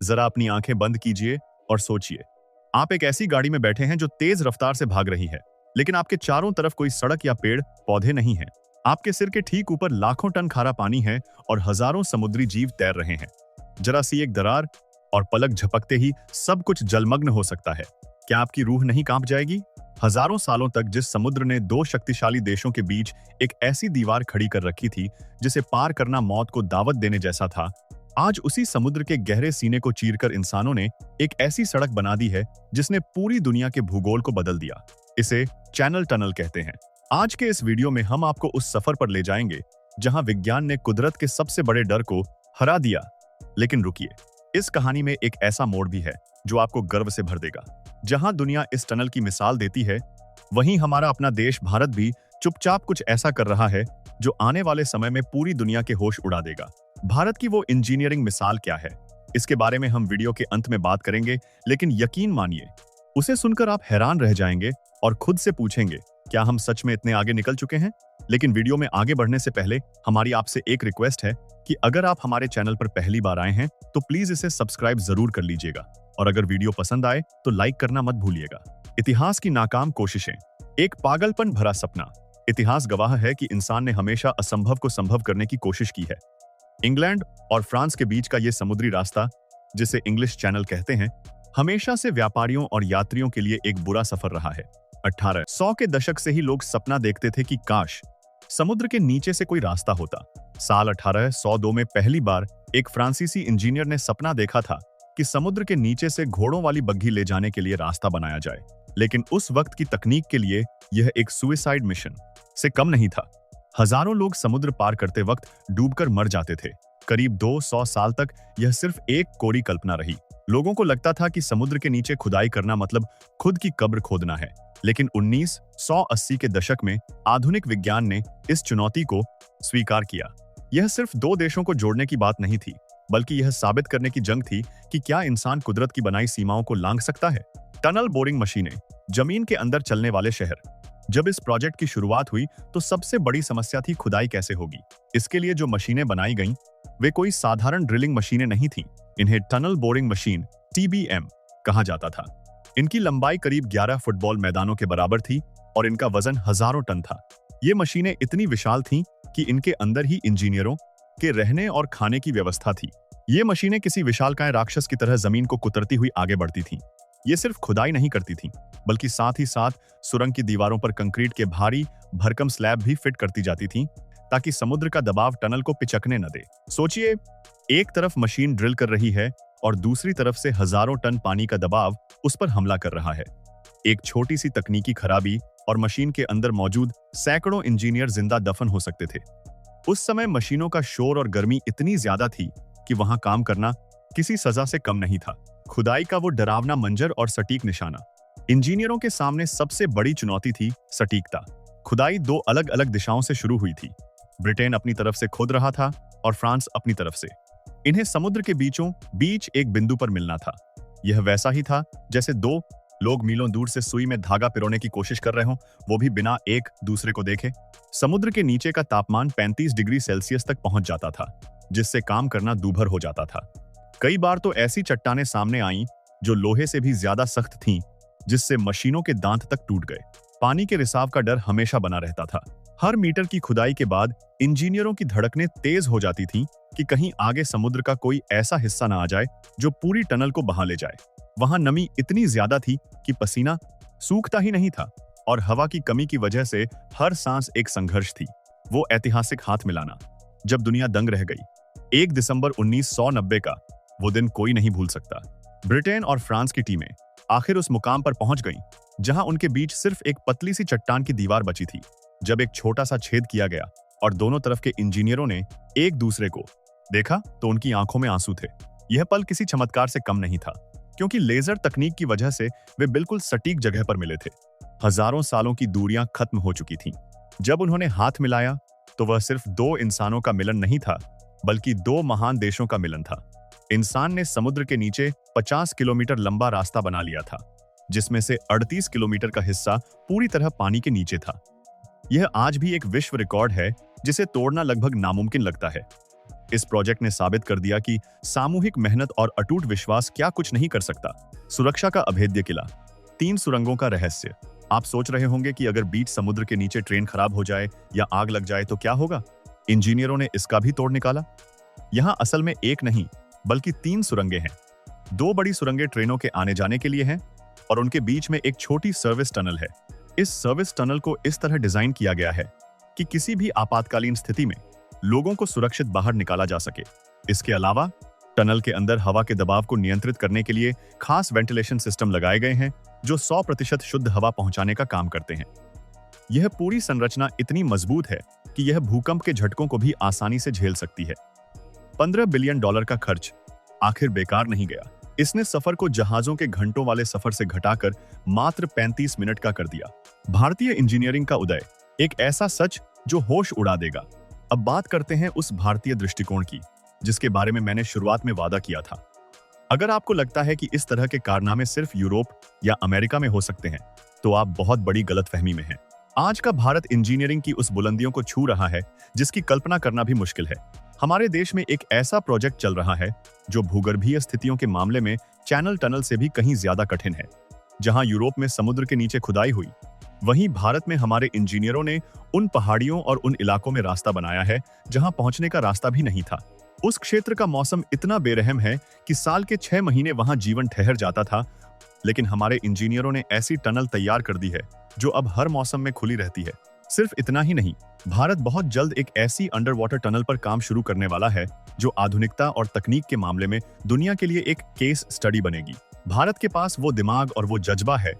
जरा अपनी आंखें बंद कीजिए और सोचिए। आप एक ऐसी गाड़ी में बैठे हैं जो तेज रफ्तार से भाग रही है, लेकिन आपके चारों तरफ कोई सड़क या पेड़ पौधे नहीं है। आपके सिर के ठीक ऊपर लाखों टन खारा पानी है और हजारों समुद्री जीव तैर रहे हैं। जरा सी एक दरार और पलक झपकते ही सब कुछ जलमग्न हो सकता है। क्या आपकी रूह नहीं कांप जाएगी? हजारों सालों तक जिस समुद्र ने दो शक्तिशाली देशों के बीच एक ऐसी दीवार खड़ी कर रखी थी जिसे पार करना मौत को दावत देने जैसा था, आज उसी समुद्र के गहरे सीने को चीरकर इंसानों ने एक ऐसी सड़क बना दी है जिसने पूरी दुनिया के भूगोल को बदल दिया। इसे चैनल टनल कहते हैं। आज के इस वीडियो में हम आपको उस सफर पर ले जाएंगे जहां विज्ञान ने कुदरत के सबसे बड़े डर को हरा दिया। लेकिन रुकिए, इस कहानी में एक ऐसा मोड़ भी है जो आपको गर्व से भर देगा। जहां दुनिया इस टनल की मिसाल देती है, वहीं हमारा अपना देश भारत भी चुपचाप कुछ ऐसा कर रहा है जो आने वाले समय में पूरी दुनिया के होश उड़ा देगा। भारत की वो इंजीनियरिंग मिसाल क्या है, इसके बारे में हम वीडियो के अंत में बात करेंगे, लेकिन यकीन मानिए, उसे सुनकर आप हैरान रह जाएंगे और खुद से पूछेंगे, क्या हम सच में इतने आगे निकल चुके हैं? लेकिन वीडियो में आगे बढ़ने से पहले हमारी आपसे एक रिक्वेस्ट है कि अगर आप हमारे चैनल पर पहली बार आए हैं तो प्लीज इसे सब्सक्राइब जरूर कर लीजिएगा, और अगर वीडियो पसंद आए तो लाइक करना मत भूलिएगा। इतिहास की नाकाम कोशिशें, एक पागलपन भरा सपना। इतिहास गवाह है कि इंसान ने हमेशा असंभव को संभव करने की कोशिश की है। इंग्लैंड और फ्रांस के बीच का यह समुद्री रास्ता, जिसे इंग्लिश चैनल कहते हैं, हमेशा से व्यापारियों और यात्रियों के लिए एक बुरा सफर रहा है। 1800 के दशक से ही लोग सपना देखते थे कि काश समुद्र के नीचे से कोई रास्ता होता। साल 1802 में पहली बार एक फ्रांसीसी इंजीनियर ने सपना देखा था कि समुद्र के नीचे से घोड़ों वाली बग्घी ले जाने के लिए रास्ता बनाया जाए। लेकिन उस वक्त की तकनीक के लिए यह एक सुसाइड मिशन से कम नहीं था। हजारों लोग समुद्र पार करते वक्त डूबकर मर जाते थे। करीब 200 साल तक यह सिर्फ एक कोरी कल्पना रही। लोगों को लगता था कि समुद्र के नीचे खुदाई करना मतलब खुद की कब्र खोदना है। लेकिन 1980 के दशक में आधुनिक विज्ञान ने इस चुनौती को स्वीकार किया। यह सिर्फ दो देशों को जोड़ने की बात नहीं थी, बल्कि यह साबित करने की जंग थी कि क्या इंसान कुदरत की बनाई सीमाओं को लांघ सकता है। टनल बोरिंग मशीनें, जमीन के अंदर चलने वाले शहर। जब इस प्रोजेक्ट की शुरुआत हुई तो सबसे बड़ी समस्या थी खुदाई कैसे होगी। इसके लिए जो मशीनें बनाई गईं, वे कोई साधारण ड्रिलिंग मशीनें नहीं थीं। इन्हें टनल बोरिंग मशीन (TBM) कहा जाता था। इनकी लंबाई करीब 11 फुटबॉल मैदानों के बराबर थी और इनका वजन हजारों टन था। ये मशीनें इतनी विशाल थीं कि इनके अंदर ही इंजीनियरों के रहने और खाने की व्यवस्था थी। ये मशीनें किसी विशालकाय राक्षस की तरह जमीन को कुतरती हुई आगे बढ़ती थीं। ये सिर्फ खुदाई नहीं करती थीं, बल्कि साथ ही साथ सुरंग की दीवारों पर कंक्रीट के भारी भरकम स्लैब भी फिट करती जाती थीं, ताकि समुद्र का दबाव टनल को पिचकने न दे। सोचिए, एक तरफ मशीन ड्रिल कर रही है और दूसरी तरफ से हजारों टन पानी का दबाव उस पर हमला कर रहा है। एक छोटी सी तकनीकी खराबी और मशीन के अंदर मौजूद सैकड़ों इंजीनियर जिंदा दफन हो सकते थे। उस समय मशीनों का शोर और गर्मी इतनी ज्यादा थी कि वहां काम करना किसी सजा से कम नहीं था। खुदाई का वो डरावना मंजर और सटीक निशाना। इंजीनियरों के सामने सबसे बड़ी चुनौती थी सटीकता। खुदाई दो अलग अलग दिशाओं से शुरू हुई थी। ब्रिटेन अपनी तरफ से खोद रहा था और फ्रांस अपनी तरफ से। इन्हें समुद्र के बीचों बीच एक बिंदु पर मिलना था। यह वैसा ही था जैसे दो लोग मीलों दूर से सुई में धागा पिरोने की कोशिश कर रहे हों, वो भी बिना एक दूसरे को देखे। समुद्र के नीचे का तापमान 35 डिग्री सेल्सियस तक पहुंच जाता था, जिससे काम करना दूभर हो जाता था। कई बार तो ऐसी चट्टानें सामने आईं जो लोहे से भी ज्यादा सख्त थीं, जिससे मशीनों के दांत तक टूट गए। पानी के रिसाव का डर हमेशा बना रहता था। हर मीटर की खुदाई के बाद इंजीनियरों की धड़कनें तेज हो जाती थीं कि कहीं आगे समुद्र का कोई ऐसा हिस्सा ना आ जाए जो पूरी टनल को बहा ले जाए। वहां नमी इतनी ज्यादा थी कि पसीना सूखता ही नहीं था, और हवा की कमी की वजह से हर सांस एक संघर्ष थी। वो ऐतिहासिक हाथ मिलाना, जब दुनिया दंग रह गई। 1 दिसंबर 1990 का वो दिन कोई नहीं भूल सकता। ब्रिटेन और फ्रांस की टीमें आखिर उस मुकाम पर पहुंच गईं, जहां उनके बीच सिर्फ एक पतली सी चट्टान की दीवार बची थी। जब एक छोटा सा छेद किया गया और दोनों तरफ के इंजीनियरों ने एक दूसरे को देखा तो उनकी आंखों में आंसू थे। यह पल किसी चमत्कार से कम नहीं था, क्योंकि लेजर तकनीक की वजह से वे बिल्कुल सटीक जगह पर मिले थे। हजारों सालों की दूरियां खत्म हो चुकी थीं। जब उन्होंने हाथ मिलाया तो वह सिर्फ दो इंसानों का मिलन नहीं था, बल्कि दो महान देशों का मिलन था। इंसान ने समुद्र के नीचे 50 किलोमीटर लंबा रास्ता बना लिया था, जिसमें से 38 किलोमीटर का हिस्सा पूरी तरह पानी के नीचे था। यह आज भी एक विश्व रिकॉर्ड है जिसे तोड़ना लगभग नामुमकिन लगता है। इस प्रोजेक्ट ने साबित कर दिया कि सामूहिक मेहनत और अटूट विश्वास क्या कुछ नहीं कर सकता। सुरक्षा का अभेद्य किला, 3 सुरंगों का रहस्य। आप सोच रहे होंगे कि अगर बीच समुद्र के नीचे ट्रेन खराब हो जाए या आग लग जाए तो क्या होगा। इंजीनियरों ने इसका भी तोड़ निकाला। यहाँ असल में एक नहीं बल्कि 3 सुरंगें हैं। 2 बड़ी सुरंगें ट्रेनों के आने जाने के लिए हैं और उनके बीच में एक छोटी सर्विस टनल है। इस सर्विस टनल को इस तरह डिजाइन किया गया है कि किसी भी आपातकालीन स्थिति में लोगों को सुरक्षित बाहर निकाला जा सके। इसके अलावा टनल के अंदर हवा के दबाव को नियंत्रित करने के लिए खास वेंटिलेशन सिस्टम लगाए गए हैं जो 100% शुद्ध हवा पहुंचाने का काम करते हैं। यह पूरी संरचना इतनी मजबूत है कि यह भूकंप के झटकों को भी आसानी से झेल सकती है। $15 बिलियन का खर्च आखिर बेकार नहीं गया। इसने सफर को जहाजों के घंटों वाले सफर से घटाकर मात्र 35 मिनट का कर दिया। भारतीय इंजीनियरिंग का उदय, एक ऐसा सच जो होश उड़ा देगा। अब बात करते हैं उस भारतीय दृष्टिकोण की जिसके बारे में मैंने शुरुआत में वादा किया था। अगर आपको लगता है कि इस तरह के कारनामे सिर्फ यूरोप या अमेरिका में हो सकते हैं तो आप बहुत बड़ी गलतफहमी में हैं। आज का भारत इंजीनियरिंग की उस बुलंदियों को छू रहा है जिसकी कल्पना करना भी मुश्किल है। हमारे देश में एक ऐसा प्रोजेक्ट चल रहा है जो भूगर्भीय स्थितियों के मामले में चैनल टनल से भी कहीं ज्यादा कठिन है। जहां यूरोप में समुद्र के नीचे खुदाई हुई, वहीं भारत में हमारे इंजीनियरों ने उन पहाड़ियों और उन इलाकों में रास्ता बनाया है जहां पहुंचने का रास्ता भी नहीं था। उस क्षेत्र का मौसम इतना बेरहम है कि साल के 6 महीने वहां जीवन ठहर जाता था, लेकिन हमारे इंजीनियरों ने ऐसी टनल तैयार कर दी है जो अब हर मौसम में खुली रहती है। सिर्फ इतना ही नहीं, भारत बहुत जल्द एक ऐसी अंडर वाटर टनल पर काम शुरू करने वाला है जो आधुनिकता और तकनीक के मामले में दुनिया के लिए एक केस स्टडी बनेगी। भारत के पास वो दिमाग और वो जज्बा है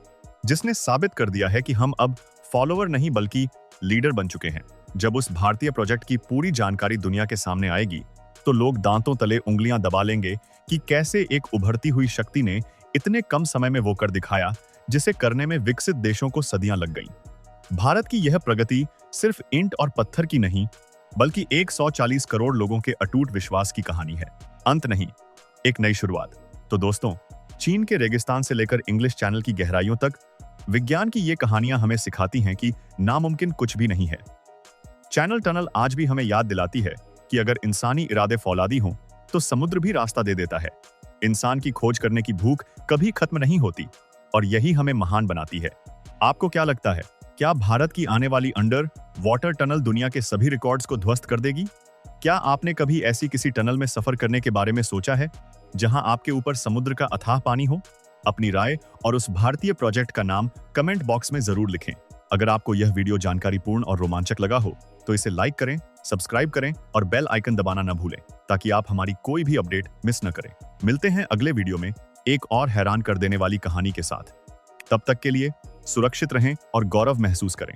जिसने साबित कर दिया है कि हम अब फॉलोअर नहीं बल्कि लीडर बन चुके हैं। जब उस भारतीय प्रोजेक्ट की पूरी जानकारी दुनिया के सामने आएगी तो लोग दांतों तले उंगलियां दबा लेंगे कि कैसे एक उभरती हुई शक्ति ने इतने कम समय में वो कर दिखाया जिसे करने में विकसित देशों को सदियां लग गईं। भारत की यह प्रगति सिर्फ ईंट और पत्थर की नहीं बल्कि 140 करोड़ लोगों के अटूट विश्वास की कहानी है। अंत नहीं, एक नई शुरुआत। तो दोस्तों, चीन के रेगिस्तान से लेकर इंग्लिश चैनल की गहराइयों तक विज्ञान की ये कहानियां हमें सिखाती हैं कि नामुमकिन कुछ भी नहीं है। चैनल टनल आज भी हमें याद दिलाती है कि अगर इंसानी इरादे फौलादी हों तो समुद्र भी रास्ता दे देता है। इंसान की खोज करने की भूख कभी खत्म नहीं होती और यही हमें महान बनाती है। आपको क्या लगता है, क्या भारत की आने वाली अंडर वाटर टनल दुनिया के सभी रिकॉर्ड्स को ध्वस्त कर देगी? क्या आपने कभी ऐसी किसी टनल में सफर करने के बारे में सोचा है जहां आपके ऊपर समुद्र का अथाह पानी हो? अपनी राय और उस भारतीय प्रोजेक्ट का नाम कमेंट बॉक्स में जरूर लिखें। अगर आपको यह वीडियो जानकारीपूर्ण और रोमांचक लगा हो तो इसे लाइक करें, सब्सक्राइब करें और बेल आइकन दबाना न भूलें ताकि आप हमारी कोई भी अपडेट मिस न करें। मिलते हैं अगले वीडियो में एक और हैरान कर देने वाली कहानी के साथ। तब तक के लिए सुरक्षित रहें और गौरव महसूस करें।